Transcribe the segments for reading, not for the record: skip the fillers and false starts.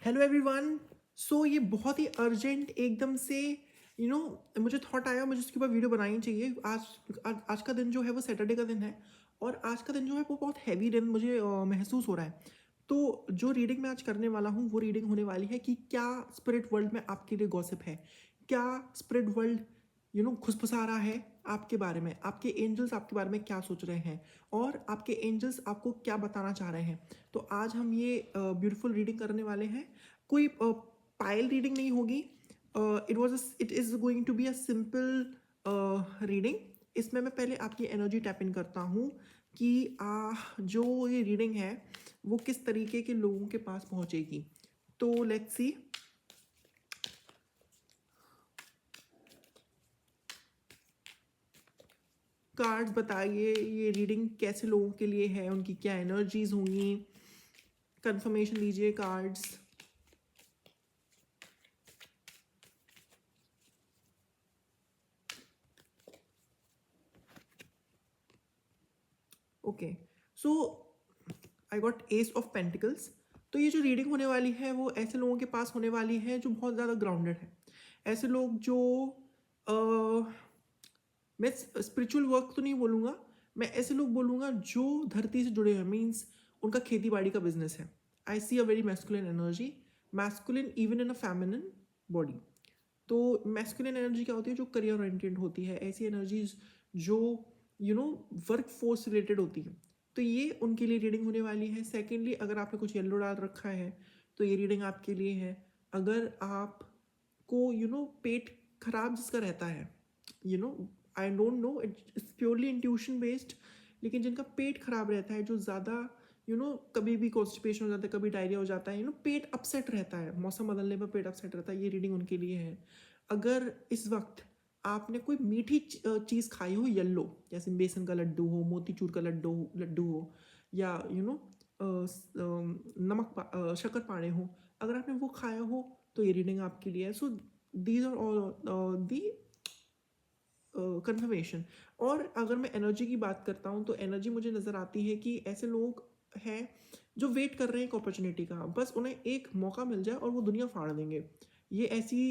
Hello everyone. सो ये बहुत ही urgent एकदम से मुझे थॉट आया, मुझे उसके ऊपर वीडियो बनानी चाहिए। आज का दिन जो है वो सैटरडे का दिन है और आज का दिन जो है वो बहुत हैवी दिन मुझे महसूस हो रहा है। तो जो रीडिंग मैं आज करने वाला हूँ वो रीडिंग होने वाली है कि क्या स्पिरिट वर्ल्ड में आपके लिए गॉसिप है, क्या स्पिरिट वर्ल्ड खुसफुसा रहा है आपके बारे में, आपके एंजल्स आपके बारे में क्या सोच रहे हैं और आपके एंजल्स आपको क्या बताना चाह रहे हैं। तो आज हम ये ब्यूटीफुल रीडिंग करने वाले हैं। कोई पायल रीडिंग नहीं होगी। It is going to be a simple reading. इसमें मैं पहले आपकी एनर्जी टैप इन करता हूँ कि जो ये रीडिंग है वो किस तरीके के लोगों के पास पहुँचेगी। तो लेट्स सी। कार्ड्स बताइए ये रीडिंग कैसे लोगों के लिए है, उनकी क्या एनर्जीज होंगी। कंफर्मेशन दीजिए cards. Okay, so I got S of pentacles. तो ये जो रीडिंग होने वाली है वो ऐसे लोगों के पास होने वाली है जो बहुत ज़्यादा ग्राउंडेड है। ऐसे लोग जो मैं स्पिरिचुअल वर्क तो नहीं बोलूँगा, मैं ऐसे लोग बोलूँगा जो धरती से जुड़े हुए, मीन्स उनका खेती बाड़ी का बिजनेस है। I see a very masculine energy, masculine even in a feminine body. तो मैस्कुलिन एनर्जी क्या होती है? जो करियर ओरिएंटेड होती है, ऐसी एनर्जीज जो वर्क फोर्स रिलेटेड होती है। तो ये उनके लिए रीडिंग होने वाली है। सेकेंडली, अगर आपने कुछ येलो डाल रखा है तो ये रीडिंग आपके लिए है। अगर आपको पेट खराब जिसका रहता है, I don't know, it's purely intuition based, लेकिन जिनका पेट खराब रहता है, जो ज़्यादा कभी भी कॉन्स्टिपेशन हो जाता है, कभी डायरिया हो जाता है, पेट अपसेट रहता है, मौसम बदलने पर पेट अपसेट रहता है, ये रीडिंग उनके लिए है। अगर इस वक्त आपने कोई मीठी चीज़ खाई हो, येलो, जैसे बेसन का लड्डू हो, मोतीचूर का लड्डू लड्डू हो, या शक्कर पारे हो, अगर आपने वो खाया हो तो ये रीडिंग आपके लिए है। So these are all the confirmation. और अगर मैं एनर्जी की बात करता हूँ तो एनर्जी मुझे नज़र आती है कि ऐसे लोग हैं जो वेट कर रहे हैं एक अपॉर्चुनिटी का, बस उन्हें एक मौका मिल जाए और वो दुनिया फाड़ देंगे। ये ऐसी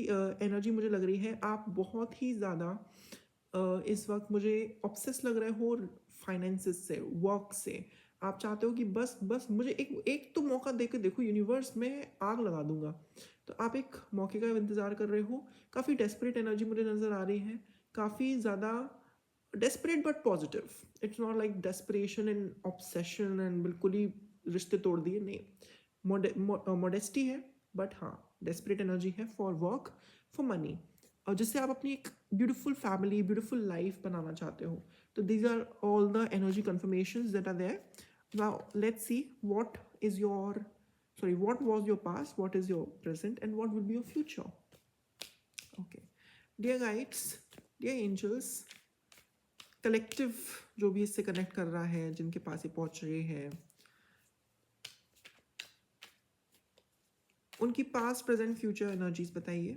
एनर्जी मुझे लग रही है। आप बहुत ही ज़्यादा इस वक्त मुझे ऑब्सेस लग रहे हो फाइनेंसिस से, वर्क से। आप चाहते हो कि बस बस मुझे एक एक तो मौका दे के देखो, यूनिवर्स में आग लगा दूंगा। तो आप एक मौके का इंतज़ार कर रहे हो। काफ़ी डेस्परेट एनर्जी मुझे नज़र आ रही है, काफ़ी ज़्यादा desperate but positive. It's not like desperation and obsession and बिल्कुल ही रिश्ते तोड़ दिए, नहीं। मॉडेस्टी है, बट हाँ, डेस्परेट एनर्जी है फॉर वर्क, फॉर मनी, और जिससे आप अपनी एक ब्यूटीफुल फैमिली, ब्यूटीफुल लाइफ बनाना चाहते हो। तो these are all the energy confirmations that are there. Now let's see what is your, sorry, what was your past, what is your present, and what will be your future. Okay, dear guides, dear angels, collective जो भी इससे connect कर रहा है, जिनके पास ये पहुंच रहे हैं, उनकी पास्ट प्रेजेंट फ्यूचर एनर्जीज बताइए।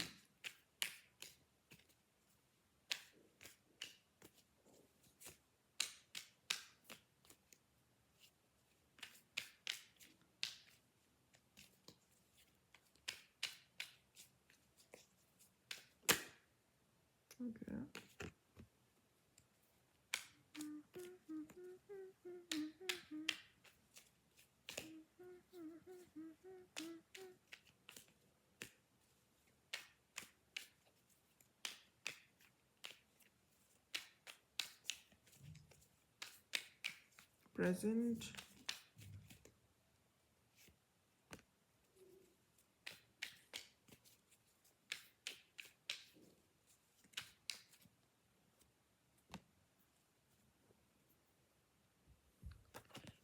Okay. Present,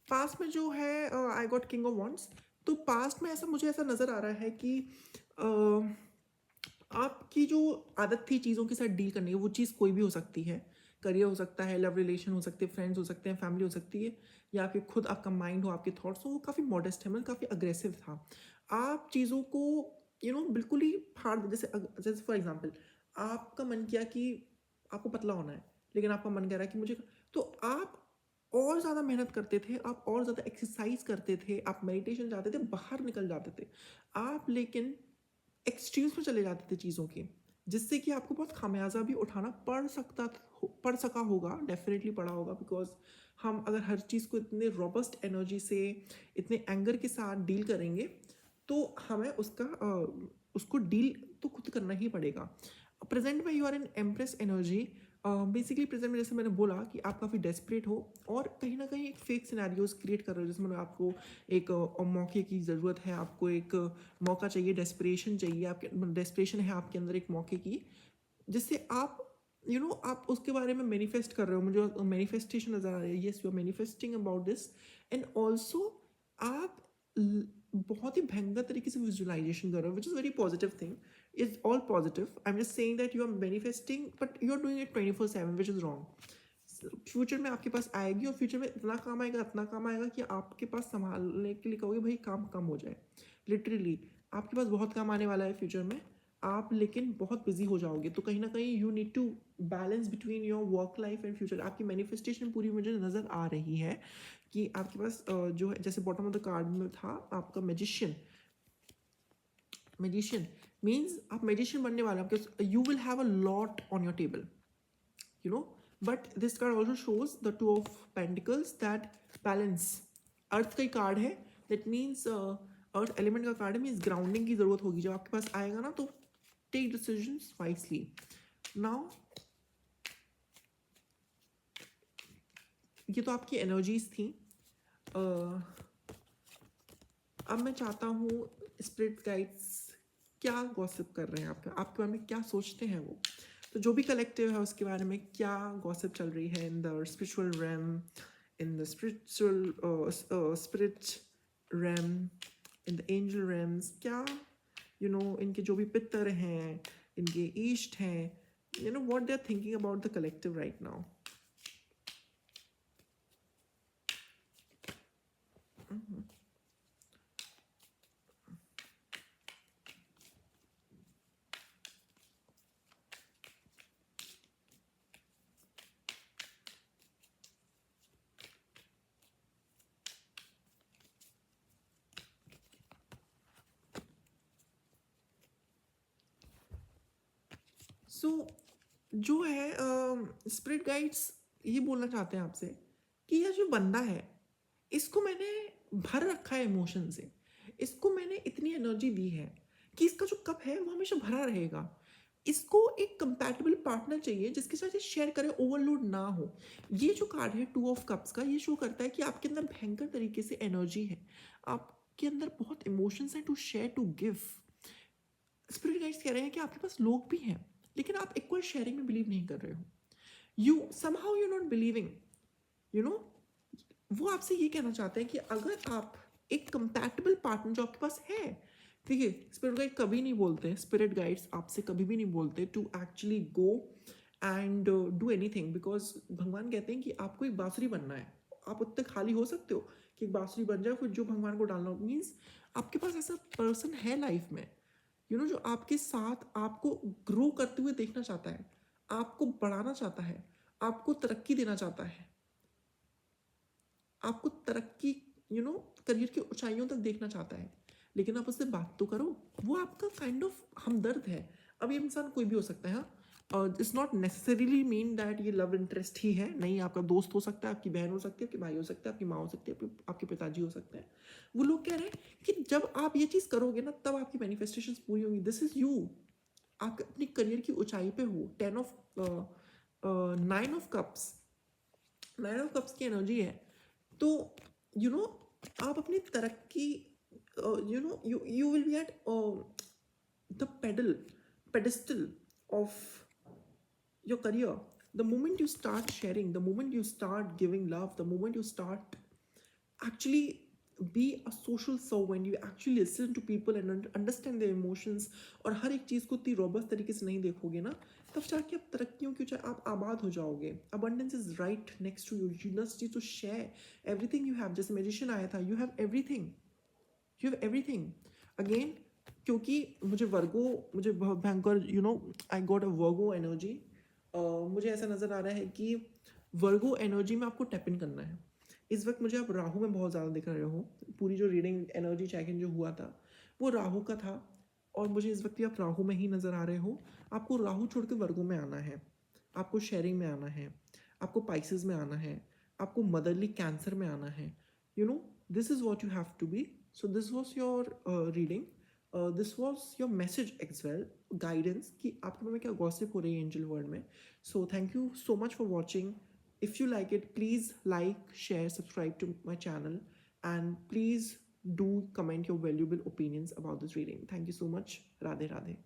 पास्ट में जो है I got king of wands. तो पास्ट में ऐसा मुझे ऐसा नज़र आ रहा है कि आपकी जो आदत थी चीज़ों के साथ डील करने की, वो चीज़ कोई भी हो सकती है। करियर हो सकता है, लव रिलेशन हो सकते हैं, फ्रेंड्स हो सकते हैं, फैमिली हो सकती है, या आपके खुद आपका माइंड हो, आपके थॉट्स हो। वो काफ़ी मॉडेस्ट है, मतलब काफ़ी अग्रेसिव था। आप चीज़ों को बिल्कुल ही फाड़, जैसे फॉर एग्जाम्पल आपका मन किया कि आपको पतला होना है, लेकिन आपका मन कह रहा है कि मुझे, तो आप और ज़्यादा मेहनत करते थे, आप और ज़्यादा एक्सरसाइज करते थे, आप मेडिटेशन जाते थे, बाहर निकल जाते थे। आप लेकिन एक्सट्रीम्स में चले जाते थे चीज़ों के, जिससे कि आपको बहुत खामियाजा भी उठाना पड़ सका होगा, डेफिनेटली पड़ा होगा, बिकॉज हम अगर हर चीज़ को इतने रॉबस्ट एनर्जी से, इतने एंगर के साथ डील करेंगे, तो हमें उसको डील तो खुद करना ही पड़ेगा। प्रेजेंट में you are in empress energy. Basically present में जैसे मैंने बोला कि आप काफ़ी डेस्परेट हो और कहीं ना कहीं एक फेक सिनेरियोज क्रिएट कर रहे हो, जिसमें आपको एक मौके की ज़रूरत है, आपको एक मौका चाहिए, डेस्परेशन चाहिए, आपके डेस्परेशन है आपके अंदर एक मौके की, जिससे आप आप उसके बारे में मैनिफेस्ट कर रहे हो। मुझे मैनिफेस्टेशन नज़र आ रही है, yes you are manifesting about this. And also आप बहुत ही भयंकर तरीके से विजुअलाइजेशन कर रहे हो, which is very positive thing, is all positive. I am just saying that you are manifesting, but you are doing it 24/7, which is wrong. Future में आपके पास आएगी और फ्यूचर में इतना काम आएगा कि आपके पास संभालने के लिए कहोगे भाई काम कम हो जाए। लिटरली आपके पास बहुत काम आने वाला है फ्यूचर में, आप लेकिन बहुत बिजी हो जाओगे। तो कहीं ना कहीं you need to balance between your work life and future. आपकी मैनिफेस्टेशन पूरी मुझे नज़र आ रही है कि आपके पास जो है, जैसे बॉटम ऑफ द कार्ड में था आपका मैजिशियन। मैजिशियन मीन्स आप मैजिशियन बनने वाले, आपके you will have a lot on your table, you know, but this card also shows the two of pentacles, that balance। अर्थ का ही कार्ड है, that means अर्थ एलिमेंट का कार्ड है, means grounding की जरूरत होगी जब आपके पास आएगा ना, तो टेक डिसीजंस वाइसली। नाउ ये तो आपकी एनर्जीज थी। अब मैं चाहता हूँ स्पिरिट गाइड्स क्या गॉसिप कर रहे हैं, आपके बारे में क्या सोचते हैं वो। तो जो भी कलेक्टिव है उसके बारे में क्या गॉसिप चल रही है in the spiritual realm, in the spirit realm, in the angel realms, क्या इनके जो भी पितर हैं, इनके ईस्ट हैं, what they are thinking about the collective right now. So जो है स्पिरिट गाइड्स ये बोलना चाहते हैं आपसे कि यह जो बंदा है, इसको मैंने भर रखा है इमोशन से, इसको मैंने इतनी एनर्जी दी है कि इसका जो कप है वो हमेशा भरा रहेगा। इसको एक कंपैटिबल पार्टनर चाहिए जिसके साथ ये शेयर करे, ओवरलोड ना हो। ये जो कार्ड है 2 ऑफ कप्स का, ये शो करता है कि आपके अंदर भयंकर तरीके से एनर्जी है, आपके अंदर बहुत इमोशंस हैं to share, to give. Spirit guides कह रहे हैं कि आपके पास लोग भी हैं, लेकिन आप इक्वल शेयरिंग में बिलीव नहीं कर रहे हो। You somehow you not believing, you know वो आपसे ये कहना चाहते हैं कि अगर आप एक कंपैटिबल पार्टनर जो आपके पास है, देखिए स्पिरिट गाइड कभी नहीं बोलते, स्पिरिट गाइड्स आपसे कभी भी नहीं बोलते to actually go and do anything, because भगवान कहते हैं कि आपको एक बांसुरी बनना है। आप उतने खाली हो सकते हो कि एक बांसुरी बन जाए, फिर जो भगवान को डालना हो, मीन्स आपके पास ऐसा पर्सन है लाइफ में, जो आपके साथ आपको ग्रो करते हुए देखना चाहता है, आपको बढ़ाना चाहता है, आपको तरक्की देना चाहता है, आपको तरक्की करियर की ऊंचाइयों तक देखना चाहता है, लेकिन आप उससे बात तो करो। वो आपका काइंड ऑफ हमदर्द है। अब ये इंसान कोई भी हो सकता है, it's not necessarily mean that ये लव इंटरेस्ट ही है, नहीं, आपका दोस्त हो सकता है, आपकी बहन हो सकती है, आपके भाई हो सकते हैं, आपकी माँ हो सकती है, आपके पिताजी हो सकते हैं। वो लोग कह रहे हैं कि जब आप ये चीज़ करोगे ना, तब आपकी मैनिफेस्टेशंस पूरी होंगी। दिस इज यू, आप अपनी करियर की ऊंचाई पे हो। 9 ऑफ कप्स, 9 ऑफ कप्स की एनर्जी है। तो यू नो आप अपनी तरक्की, you will be at the pedestal of your career the moment you start sharing, the moment you start giving love, the moment you start actually be a social servant, you actually listen to people and understand their emotions, और हर एक चीज़ को इतनी robust तरीके से नहीं देखोगे ना, तब जाके आप तरक्कियों की ऊंचाई, आप आबाद हो जाओगे। abundance is right next to you, you just need to share everything you have। जैसे मैजिशियन आया था, you have everything, you have everything। Again क्योंकि मुझे बहुत भयंकर I got a Virgo energy. मुझे ऐसा नज़र आ रहा है कि वर्गो एनर्जी में आपको टैप इन करना है। इस वक्त मुझे आप राहु में बहुत ज़्यादा दिख रहे हो। पूरी जो रीडिंग एनर्जी चेक इन जो हुआ था वो राहु का था, और मुझे इस वक्त भी आप राहु में ही नज़र आ रहे हो। आपको राहु छोड़ के वर्गो में आना है, आपको शेयरिंग में आना है, आपको पाइसेस में आना है, आपको मदरली कैंसर में आना है। You know, this is what you have to be. So this was your reading, this was your message as well, guidance कि आपके मन में क्या गॉसिप हो रही है एंजल वर्ल्ड में। So thank you so much for watching. If you like it, please like, share, subscribe to my channel, and please do comment your valuable opinions about this reading. Thank you so much. Radhe Radhe.